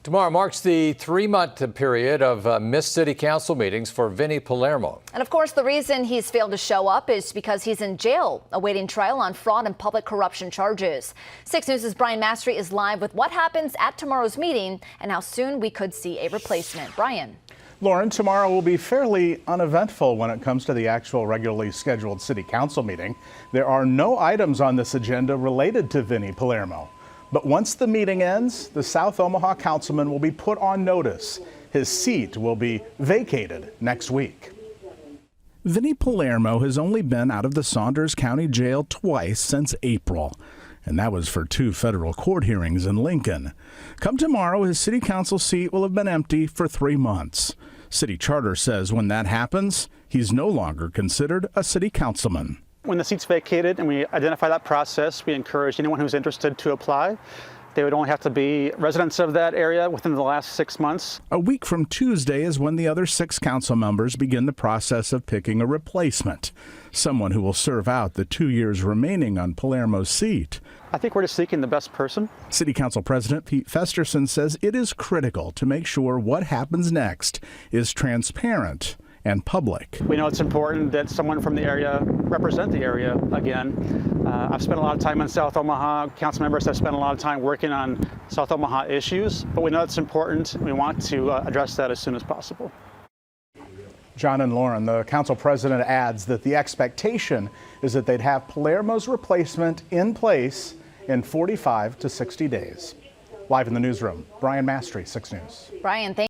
Tomorrow marks the 3-month period of missed city council meetings for Vinny Palermo. And of course, the reason he's failed to show up is because he's in jail awaiting trial on fraud and public corruption charges. 6 News' Brian Mastry is live with what happens at tomorrow's meeting and how soon we could see a replacement. Brian. Lauren, tomorrow will be fairly uneventful when it comes to the actual regularly scheduled city council meeting. There are no items on this agenda related to Vinny Palermo. But once the meeting ends, the South Omaha councilman will be put on notice. His seat will be vacated next week. Vinny Palermo has only been out of the Saunders County Jail twice since April, and that was for 2 federal court hearings in Lincoln. Come tomorrow, his city council seat will have been empty for 3 months. City charter says when that happens, he's no longer considered a city councilman. When the seat's vacated and we identify that process, we encourage anyone who's interested to apply. They would only have to be residents of that area within the last 6 months. A week from Tuesday is when the other 6 council members begin the process of picking a replacement, someone who will serve out the 2 years remaining on Palermo's seat. I think we're just seeking the best person. City Council President Pete Festerson says it is critical to make sure what happens next is transparent and public. We know it's important that someone from the area represent the area again. I've spent a lot of time in South Omaha. Council members have spent a lot of time working on South Omaha issues, but we know it's important. We want to address that as soon as possible. John and Lauren, the council president adds that the expectation is that they'd have Palermo's replacement in place in 45 to 60 days. Live in the newsroom, Brian Mastry, 6 News. Brian, thank you.